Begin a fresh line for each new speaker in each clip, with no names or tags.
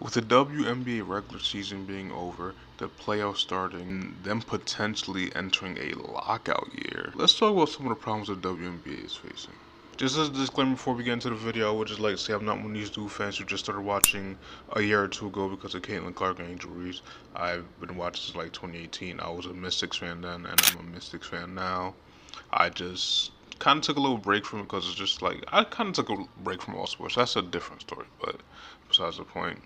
With the WNBA regular season being over, the playoffs starting, and them potentially entering a lockout year, let's talk about some of the problems the WNBA is facing. Just as a disclaimer before we get into the video, I would just like to say I'm not one of these dude fans who just started watching a year or two ago because of Caitlin Clark and Angel Reese. I've been watching since like 2018. I was a Mystics fan then, and I'm a Mystics fan now. I just kind of took a little break from it because it's just like I kind of took a break from all sports. That's a different story, but besides the point.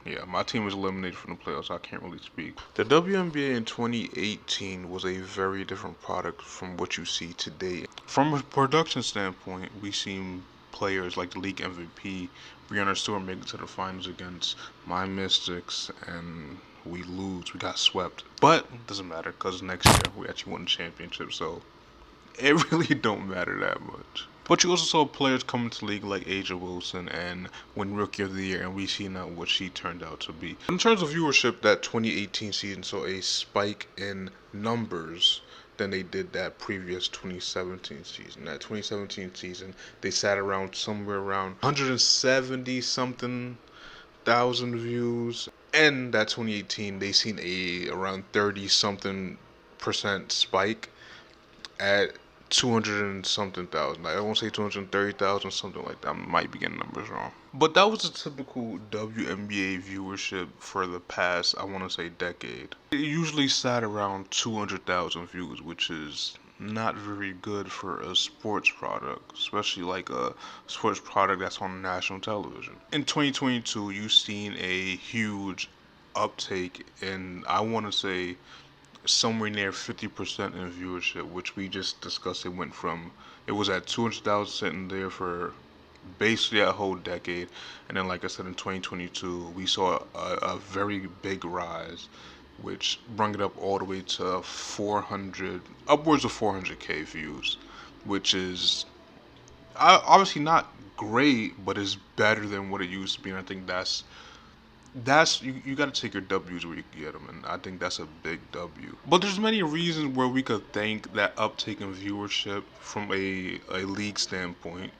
Yeah, my team was eliminated from the playoffs. I can't really speak. The WNBA in 2018 was a very different product from what you see today. From a production standpoint, we seen players like the league MVP, Breanna Stewart, make it to the finals against my Mystics, and we lose. We got swept. But it doesn't matter because next year we actually won the championship, so it really don't matter that much. But you also saw players come into the league like Aja Wilson and win Rookie of the Year, and we see now what she turned out to be. In terms of viewership, that 2018 season saw a spike in numbers than they did that previous 2017 season. That 2017 season, they sat around somewhere around 170 something thousand views. And that 2018, they seen a around 30 something percent spike at 200 and something thousand. Like, I won't say 230,000, something like that. I might be getting numbers wrong. But that was a typical WNBA viewership for the past, I want to say, decade. It usually sat around 200,000 views, which is not very good for a sports product, especially like a sports product that's on national television. In 2022, you've seen a huge uptake in, I want to say, somewhere near 50% in viewership, which we just discussed. It was at 200,000 sitting there for basically a whole decade, and then like I said, in 2022 we saw a very big rise, which brought it up all the way to 400, upwards of 400k views, which is obviously not great, but is better than what it used to be, and I think that's you got to take your W's where you can get them, and I think that's a big W. But there's many reasons where we could thank that uptake in viewership from a league standpoint.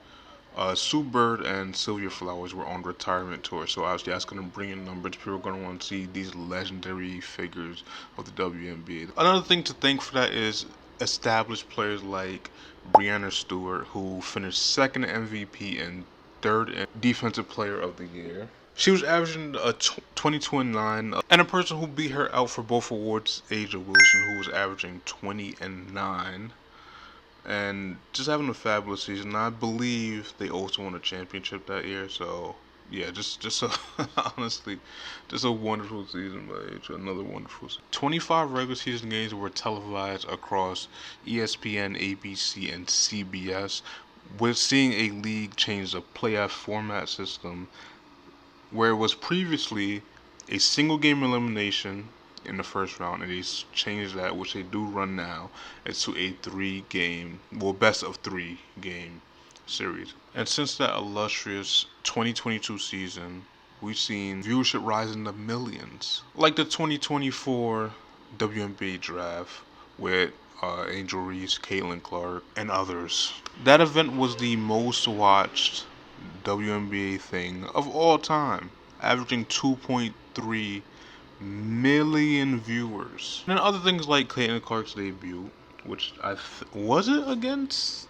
Sue Bird and Sylvia Flowers were on retirement tour, so obviously that's going to bring in numbers. People are going to want to see these legendary figures of the WNBA. Another thing to thank for that is established players like Breanna Stewart, who finished second MVP and third in Defensive Player of the Year. She was averaging a 22 and 9, and a person who beat her out for both awards, Aja Wilson, who was averaging 20 and 9, and just having a fabulous season. I believe they also won a championship that year. So yeah, just a, honestly, just a wonderful season by Aja. Another wonderful season. 25 regular season games were televised across ESPN, ABC, and CBS. We're seeing a league change the playoff format system, where it was previously a single game elimination in the first round, and they changed that, which they do run now. It's to a 3-game, well, best of 3-game series. And since that illustrious 2022 season, we've seen viewership rise in the millions. Like the 2024 WNBA draft with Angel Reese, Caitlin Clark, and others. That event was the most watched WNBA thing of all time, averaging 2.3 million viewers. And then other things like Caitlin Clark's debut, which was it against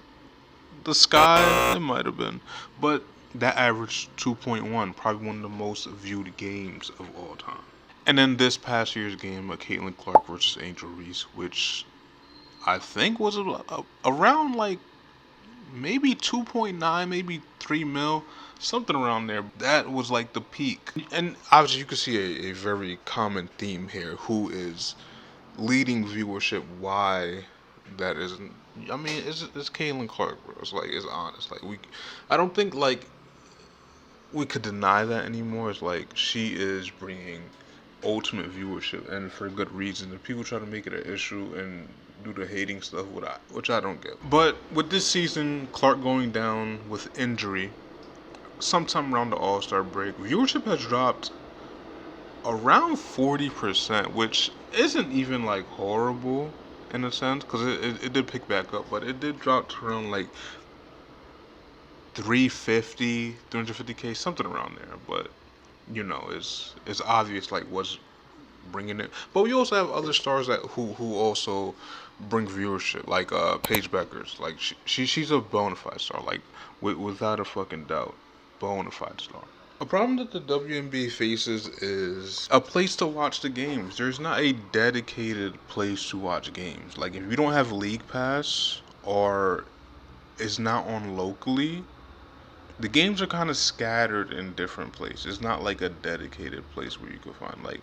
the Sky? It might have been, but that averaged 2.1, probably one of the most viewed games of all time. And then this past year's game of Caitlin Clark versus Angel Reese, which I think was around like maybe 2.9, maybe 3 mil, something around there. That was like the peak. And obviously you can see a very common theme here. Who is leading viewership? Why that isn't? I mean, it's Caitlin Clark, bro. It's honest. I don't think like we could deny that anymore. It's like she is bringing ultimate viewership, and for good reason. And people try to make it an issue and do the hating stuff, which I don't get. But with this season, Clark going down with injury sometime around the All-Star break, viewership has dropped around 40%, which isn't even like horrible in a sense, because it did pick back up, but it did drop to around like 350, 350k, something around there. But it's obvious like what's bringing it. But we also have other stars that who also bring viewership, like Paige Beckers. Like she's a bona fide star, like without a fucking doubt, bona fide star. A problem that the WNBA faces is a place to watch the games. There's not a dedicated place to watch games. Like if you don't have League Pass or is not on locally, the games are kind of scattered in different places. It's not like a dedicated place where you can find like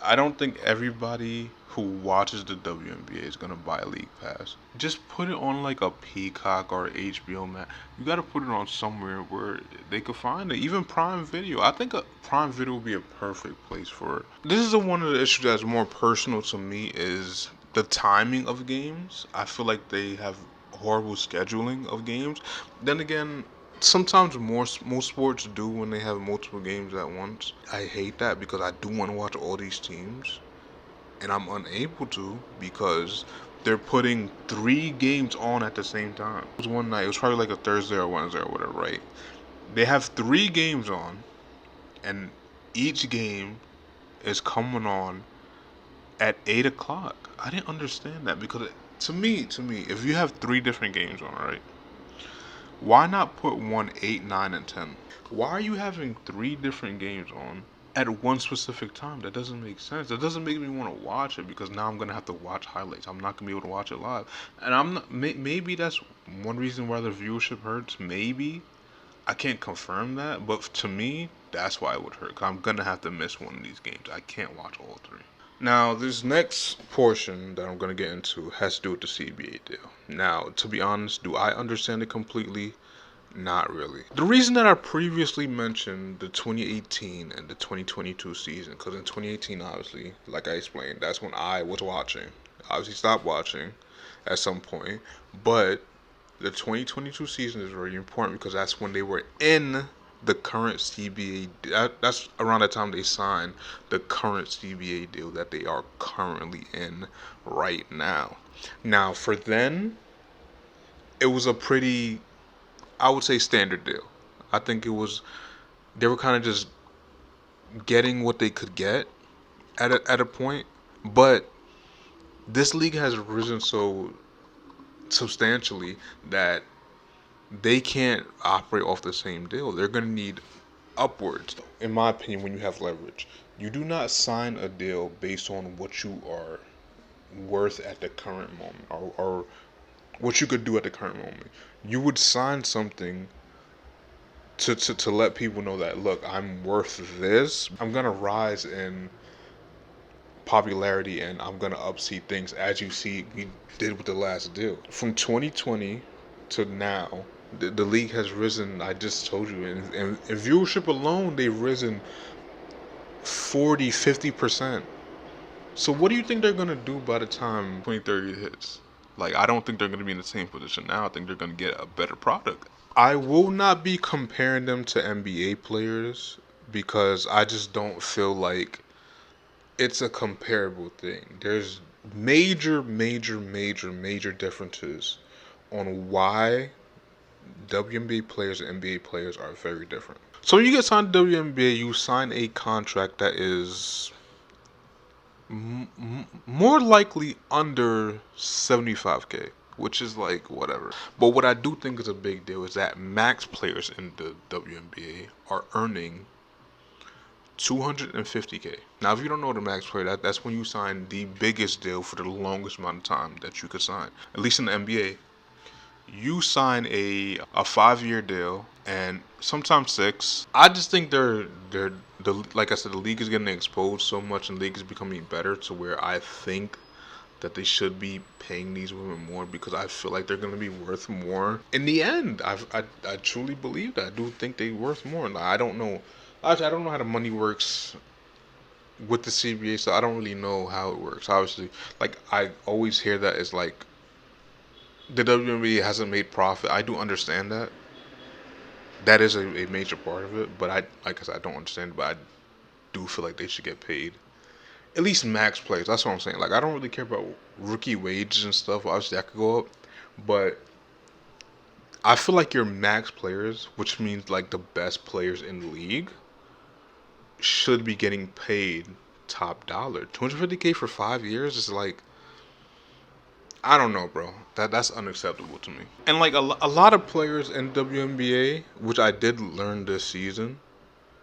I don't think everybody who watches the WNBA is gonna buy a League Pass. Just put it on like a Peacock or HBO Max. You gotta put it on somewhere where they could find it. Even Prime Video. I think a Prime Video would be a perfect place for it. This is one of the issues that's more personal to me is the timing of games. I feel like they have horrible scheduling of games. Then again, sometimes most sports do when they have multiple games at once. I hate that because I do want to watch all these teams, and I'm unable to because they're putting 3 games on at the same time. It was one night. It was probably like a Thursday or Wednesday or whatever, right? They have 3 games on, and each game is coming on at 8 o'clock. I didn't understand that because to me, if you have 3 different games on, right? Why not put one 8, 9, and 10? Why are you having 3 different games on at one specific time? That doesn't make sense. That doesn't make me want to watch it because now I'm gonna have to watch highlights. I'm not gonna be able to watch it live, and I'm not. Maybe that's one reason why the viewership hurts. Maybe I can't confirm that, but to me, that's why it would hurt. Cause I'm gonna have to miss one of these games. I can't watch all 3. Now, this next portion that I'm going to get into has to do with the CBA deal. Now, to be honest, do I understand it completely? Not really. The reason that I previously mentioned the 2018 and the 2022 season, because in 2018, obviously, like I explained, that's when I was watching. Obviously, stopped watching at some point, but the 2022 season is very important because that's when they were in the current CBA. That's around the time they signed the current CBA deal that they are currently in right now. Now, for then, it was a pretty, I would say, standard deal. I think they were kind of just getting what they could get at a point, but this league has risen so substantially that they can't operate off the same deal. They're going to need upwards. In my opinion, when you have leverage, you do not sign a deal based on what you are worth at the current moment or what you could do at the current moment. You would sign something to let people know that, look, I'm worth this. I'm going to rise in popularity and I'm going to upseat things as you see we did with the last deal. From 2020 to now, the league has risen. I just told you, in viewership alone, they've risen 40-50%. So what do you think they're gonna do by the time 2030 hits? Like, I don't think they're gonna be in the same position now. I think they're gonna get a better product. I will not be comparing them to NBA players because I just don't feel like it's a comparable thing. There's major differences on why WNBA players and NBA players are very different. So when you get signed to WNBA, you sign a contract that is more likely under 75K, which is like whatever. But what I do think is a big deal is that max players in the WNBA are earning 250K. Now, if you don't know the max player, that's when you sign the biggest deal for the longest amount of time that you could sign. At least in the NBA, you sign a 5-year deal and sometimes 6. I just think they're like I said, the league is getting exposed so much and the league is becoming better to where I think that they should be paying these women more because I feel like they're going to be worth more in the end. I truly believe that. I do think they're worth more. Like, I don't know. I don't know how the money works with the CBA, so I don't really know how it works. Obviously, like I always hear that it's like the WNBA hasn't made profit. I do understand that. That is a major part of it, but like I said, I don't understand. But I do feel like they should get paid at least max players. That's what I'm saying. Like I don't really care about rookie wages and stuff. Obviously, that could go up, but I feel like your max players, which means like the best players in the league, should be getting paid top dollar. 250K for 5 years is like, I don't know, bro. That's unacceptable to me. And like a lot of players in WNBA, which I did learn this season,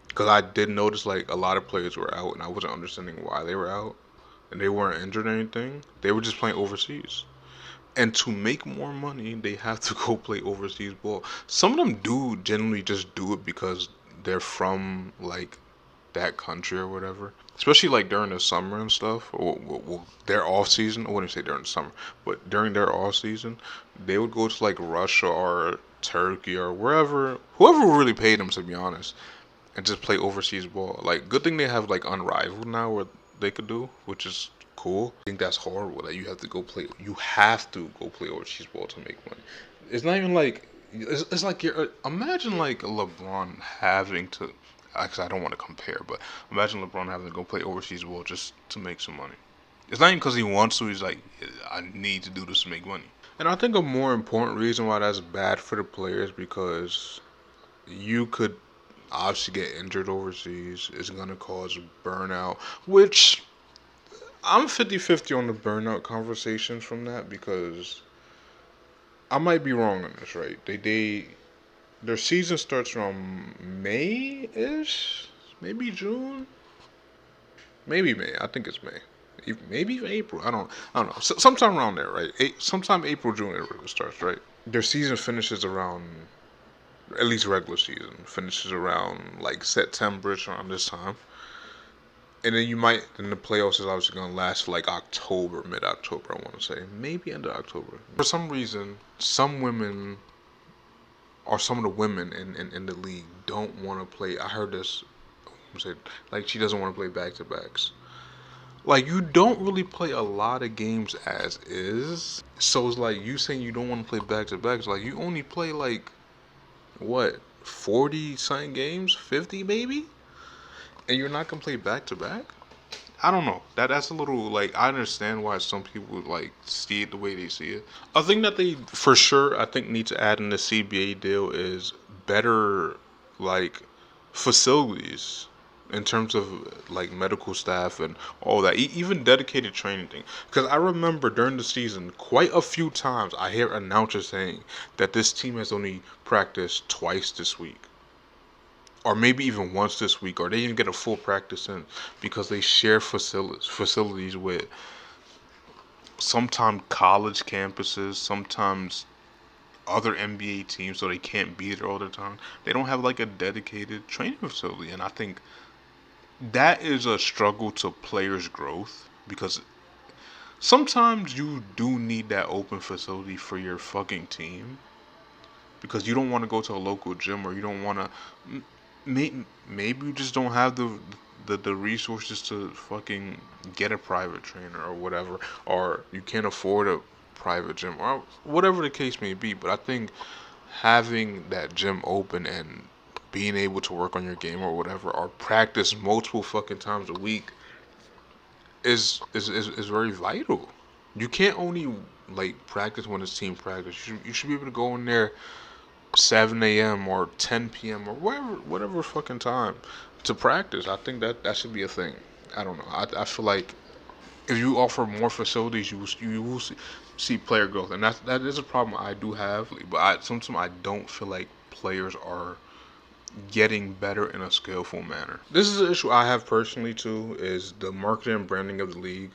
because I did notice like a lot of players were out, and I wasn't understanding why they were out, and they weren't injured or anything. They were just playing overseas. And to make more money, they have to go play overseas ball. Some of them do generally just do it because they're from like that country or whatever. Especially like during the summer and stuff, or well, their off season. I wouldn't say during the summer, but during their off season, they would go to like Russia or Turkey or wherever, whoever really paid them to be honest, and just play overseas ball. Like, good thing they have like Unrivaled now, where they could do, which is cool. I think that's horrible that you have to go play. You have to go play overseas ball to make money. It's not even like it's like you're imagine like LeBron having to. Actually, I don't want to compare, but imagine LeBron having to go play overseas ball just to make some money. It's not even because he wants to. He's like, I need to do this to make money. And I think a more important reason why that's bad for the players because you could obviously get injured overseas. It's going to cause burnout, which I'm 50-50 on the burnout conversations from that because I might be wrong on this, right? Their season starts around May-ish, maybe June, maybe May. I think it's May, maybe even April. I don't know. Sometime around there, right? Sometime April, June it starts, right? Their season finishes around, at least regular season finishes around like September around this time. And then the playoffs is obviously going to last for like October, mid October, I want to say. Maybe end of October. For some reason, some women, or some of the women in the league, don't want to play. I heard this, like she doesn't want to play back to backs. Like, you don't really play a lot of games as is. So it's like you saying you don't want to play back to backs. Like, you only play like, what, 40 something games? 50 maybe? And you're not gonna play back to back? I don't know. That's a little like I understand why some people like see it the way they see it. A thing that they for sure I think need to add in the CBA deal is better like facilities in terms of like medical staff and all that. Even dedicated training thing. Because I remember during the season, quite a few times I hear announcers saying that this team has only practiced twice this week or maybe even once this week, or they didn't get a full practice in because they share facilities with sometimes college campuses, sometimes other NBA teams, so they can't be there all the time. They don't have like a dedicated training facility, and I think that is a struggle to players' growth because sometimes you do need that open facility for your fucking team because you don't want to go to a local gym or you don't want to. Maybe you just don't have the resources to fucking get a private trainer or whatever, or you can't afford a private gym or whatever the case may be. But I think having that gym open and being able to work on your game or whatever, or practice multiple fucking times a week is very vital. You can't only like practice when it's team practice. You should be able to go in there 7 a.m. or 10 p.m. or whatever fucking time to practice. I think that should be a thing. I don't know. I feel like if you offer more facilities, you will see player growth, and that is a problem I do have. But sometimes I don't feel like players are getting better in a skillful manner. This is an issue I have personally too. Is the marketing and branding of the league.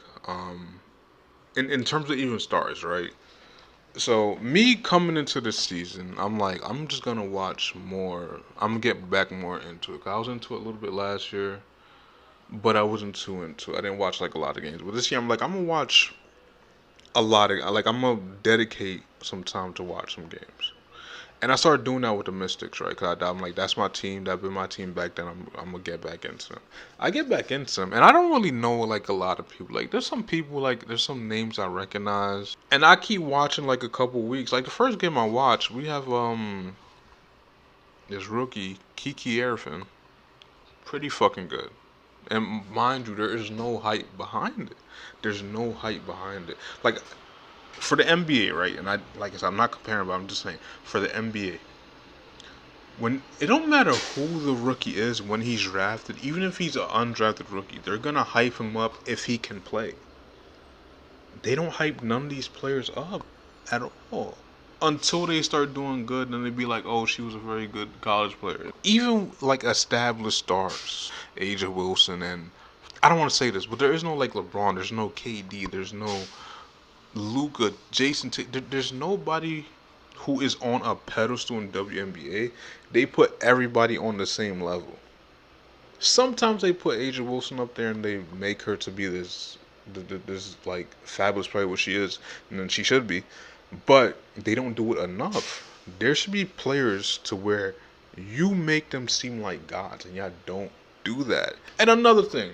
In terms of even stars, right? So me coming into this season, I'm like, I'm just gonna watch more. I'm gonna get back more into it. 'Cause I was into it a little bit last year, but I wasn't too into it. I didn't watch like a lot of games. But this year, I'm like, I'm gonna watch a lot of like I'm gonna dedicate some time to watch some games. And I started doing that with the Mystics, right? Cause I'm like, that's my team. That's been my team back then. I'm gonna get back into them. I get back into them, and I don't really know like a lot of people. Like, there's some people like there's some names I recognize, and I keep watching like a couple weeks. Like the first game I watched, we have this rookie Kiki Erfin, pretty fucking good. And mind you, there is no hype behind it. There's no hype behind it. Like for the NBA, right? And I like I said, I'm not comparing, but I'm just saying for the NBA, When it don't matter who the rookie is when he's drafted, even if he's an undrafted rookie, they're gonna hype him up if he can play. They don't hype none of these players up at all until they start doing good. Then they be like, "Oh, she was a very good college player." Even like established stars, Aja Wilson, and I don't want to say this, but there is no like LeBron. There's no KD. There's no Luka, Jason. There's nobody who is on a pedestal in WNBA. They put everybody on the same level. Sometimes they put Aja Wilson up there and they make her to be this like fabulous player, what she is, and then she should be, but they don't do it enough. There should be players to where you make them seem like gods, and y'all don't do that. And another thing,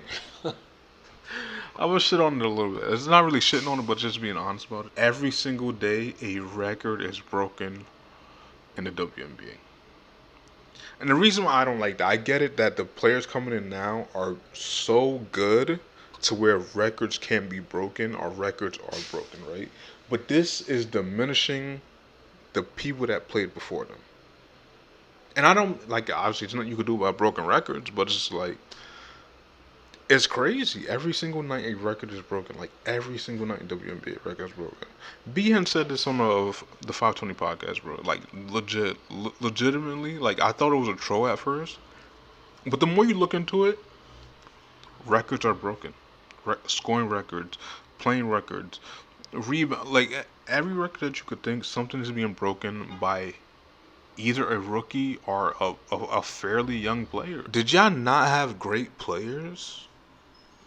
I was shit on it a little bit. It's not really shitting on it, but just being honest about it. Every single day, a record is broken in the WNBA. And the reason why I don't like that, I get it that the players coming in now are so good to where records can be broken or records are broken, right? But this is diminishing the people that played before them. And I don't, like, obviously, it's nothing you could do about broken records, but it's like, it's crazy. Every single night a record is broken. Like, every single night in WNBA a record is broken. B-Hen said this on the 520 podcast, bro. Like, legitimately, like, I thought it was a troll at first. But the more you look into it, records are broken. Scoring records, playing records, rebound. Like, every record that you could think, something is being broken by either a rookie or a fairly young player. Did y'all not have great players?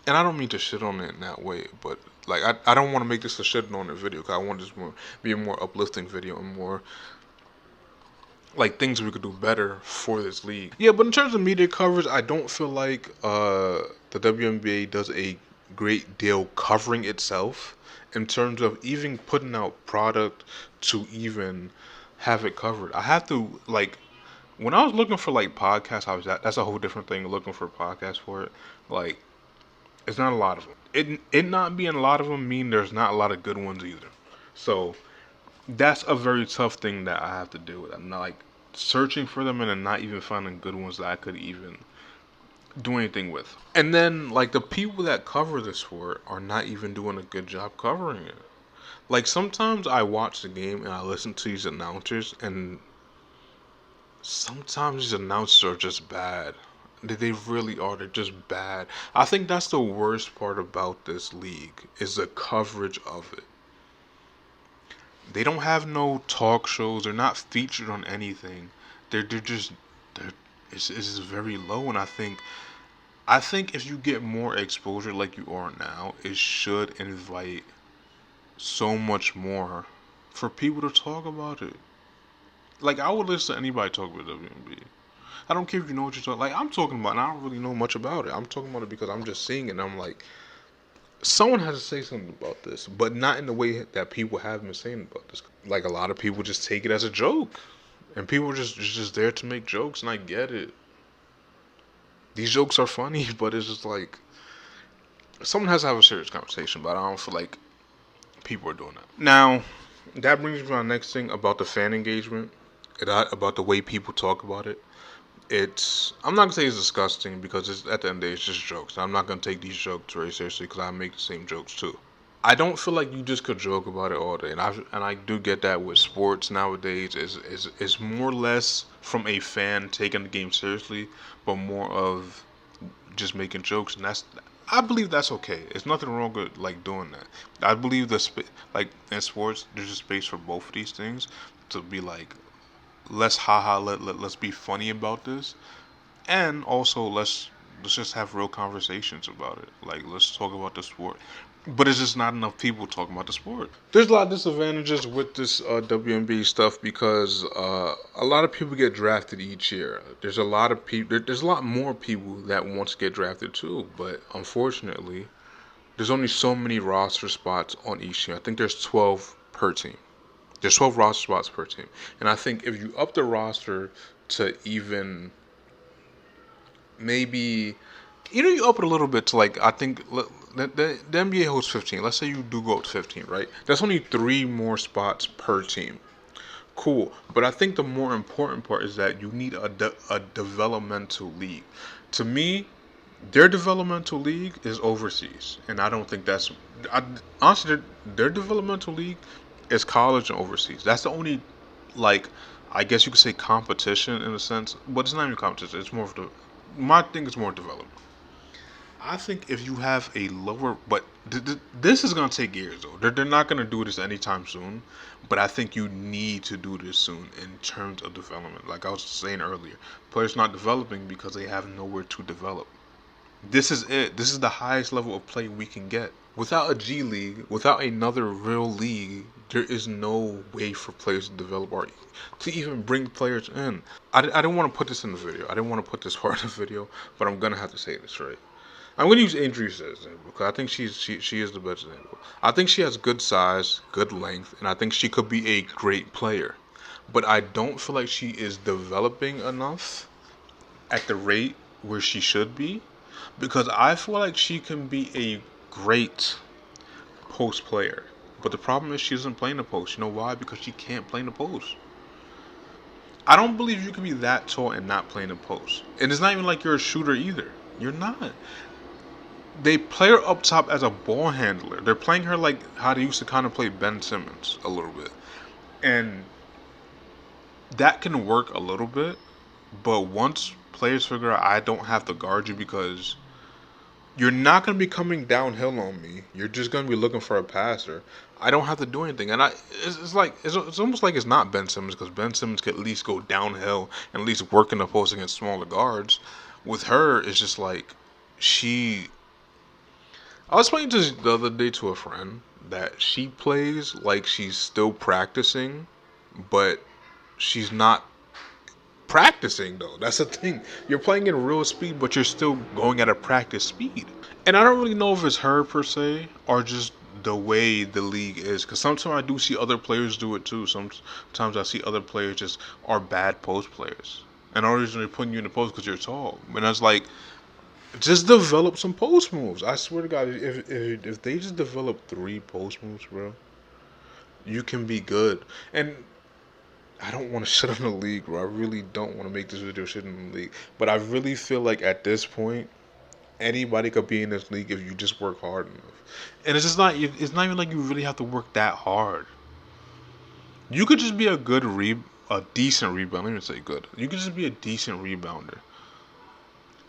And I don't mean to shit on it in that way, but like I don't want to make this a shit on it video, because I want this to be a more uplifting video and more like things we could do better for this league. Yeah, but in terms of media coverage, I don't feel like the WNBA does a great deal covering itself in terms of even putting out product to even have it covered. I have to like when I was looking for like podcasts, that's a whole different thing. Looking for podcasts for it, like it's not a lot of them. It not being a lot of them mean there's not a lot of good ones either. So that's a very tough thing that I have to deal with. I'm not like searching for them and then not even finding good ones that I could even do anything with. And then like the people that cover this for it are not even doing a good job covering it. Like sometimes I watch the game and I listen to these announcers, and sometimes these announcers are just bad. They really are. They're just bad. I think that's the worst part about this league is the coverage of it. They don't have no talk shows. They're not featured on anything. They're it's very low. And I think if you get more exposure like you are now, it should invite so much more for people to talk about it. Like I would listen to anybody talk about WNBA. I don't care if you know what you're talking. Like I'm talking about, and I don't really know much about it. I'm talking about it because I'm just seeing it, and I'm like, someone has to say something about this, but not in the way that people have been saying about this. Like a lot of people just take it as a joke, and people are just there to make jokes, and I get it. These jokes are funny, but it's just like someone has to have a serious conversation. But I don't feel like people are doing that. Now, that brings me to my next thing about the fan engagement, about the way people talk about it. I'm not gonna say it's disgusting because at the end of the day it's just jokes. I'm not gonna take these jokes very seriously because I make the same jokes too. I don't feel like you just could joke about it all day, and I do get that with sports nowadays is more or less from a fan taking the game seriously, but more of just making jokes, and I believe that's okay. There's nothing wrong with like doing that. I believe like in sports there's a space for both of these things to be like, let's haha let's be funny about this, and also let's just have real conversations about it. Like let's talk about the sport, but it's just not enough people talking about the sport. There's a lot of disadvantages with this WNBA stuff because a lot of people get drafted each year. There's a lot of people. There's a lot more people that want to get drafted too, but unfortunately there's only so many roster spots on each team. I think there's 12 per team. There's 12 roster spots per team. And I think if you up the roster to even maybe, you up it a little bit to like, I think the NBA hosts 15. Let's say you do go up to 15, right? That's only 3 more spots per team. Cool. But I think the more important part is that you need a developmental league. To me, their developmental league is overseas, and I don't think that's. I, honestly, their developmental league is college and overseas. That's the only, like, I guess you could say competition in a sense, but it's not even competition. It's more of the. My thing is more development. I think if you have a lower, but this is gonna take years though. They're not gonna do this anytime soon. But I think you need to do this soon in terms of development. Like I was saying earlier, players not developing because they have nowhere to develop. This is it. This is the highest level of play we can get. Without a G League, without another real league, there is no way for players to develop or to even bring players in. I didn't want to put this in the video. I didn't want to put this part in the video, but I'm gonna have to say this right. I'm gonna use Reese as an example because I think she is the best example. I think she has good size, good length, and I think she could be a great player. But I don't feel like she is developing enough at the rate where she should be because I feel like she can be a great post player. But the problem is she doesn't play in the post. You know why? Because she can't play in the post. I don't believe you can be that tall and not play in the post. And it's not even like you're a shooter either. You're not. They play her up top as a ball handler. They're playing her like how they used to kind of play Ben Simmons a little bit. And that can work a little bit. But once players figure out I don't have to guard you because you're not going to be coming downhill on me. You're just going to be looking for a passer. I don't have to do anything. And it's almost like it's not Ben Simmons because Ben Simmons could at least go downhill and at least work in the post against smaller guards. With her, it's just like she. I was explaining this the other day to a friend that she plays like she's still practicing, but she's not practicing though. That's the thing. You're playing in real speed, but you're still going at a practice speed. And I don't really know if it's her per se or just the way the league is. Because sometimes I do see other players do it too. Sometimes I see other players just are bad post players. And the only reason they're putting you in the post because you're tall. And I was like, just develop some post moves. I swear to God, if they just develop 3 post moves, bro, you can be good. And I don't want to shit on the league, bro. I really don't want to make this video shit on the league. But I really feel like at this point, anybody could be in this league if you just work hard enough. And it's just not. It's not even like you really have to work that hard. You could just be a decent rebounder. Let me say good. You could just be a decent rebounder.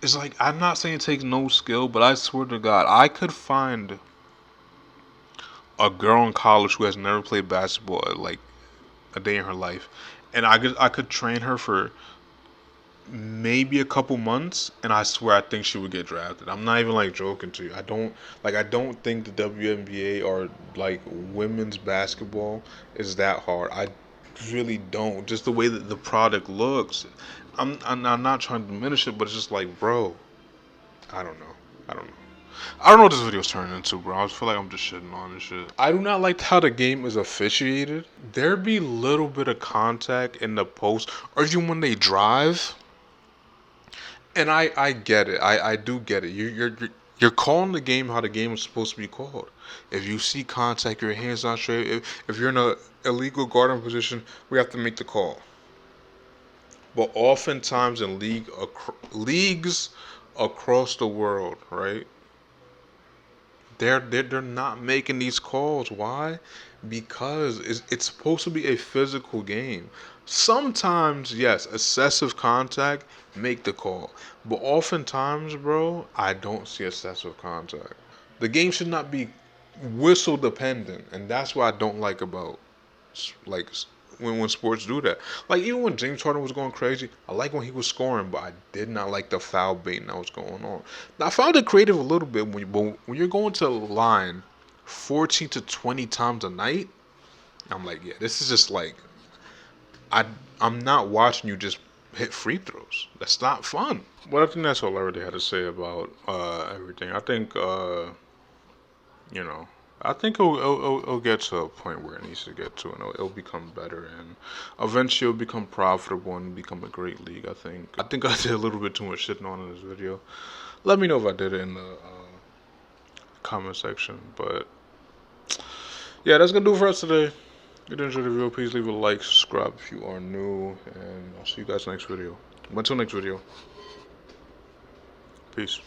It's like, I'm not saying it takes no skill, but I swear to God, I could find a girl in college who has never played basketball like a day in her life, and I could train her for maybe a couple months, and I swear I think she would get drafted. I'm not even like joking to you. I don't think the WNBA or like women's basketball is that hard. I really don't. Just the way that the product looks. I'm not trying to diminish it, but it's just like, bro, I don't know. I don't know. I don't know what this video's turning into, bro. I feel like I'm just shitting on this shit. I do not like how the game is officiated. There be little bit of contact in the post, or even when they drive. And I get it. I do get it. You're calling the game how the game is supposed to be called. If you see contact, your hands not straight. If you're in a illegal guarding position, we have to make the call. But oftentimes in leagues across the world, right? They're not making these calls. Why? Because it's supposed to be a physical game. Sometimes, yes, excessive contact make the call. But oftentimes, bro, I don't see excessive contact. The game should not be whistle dependent, and that's what I don't like about like when sports do that. Like even when James Harden was going crazy, I like when he was scoring, but I did not like the foul baiting that was going on. Now I found it creative a little bit when you're going to the line 14 to 20 times a night. I'm like, yeah, this is just like I'm not watching you just hit free throws. That's not fun. Well, I think that's all I really had to say about everything. I think you know. I think it'll get to a point where it needs to get to, and it'll become better, and eventually it'll become profitable and become a great league. I think I did a little bit too much shitting on in this video. Let me know if I did it in the comment section. But yeah, that's gonna do it for us today. If you enjoyed the video, please leave a like, subscribe if you are new, and I'll see you guys next video. Until next video. Peace.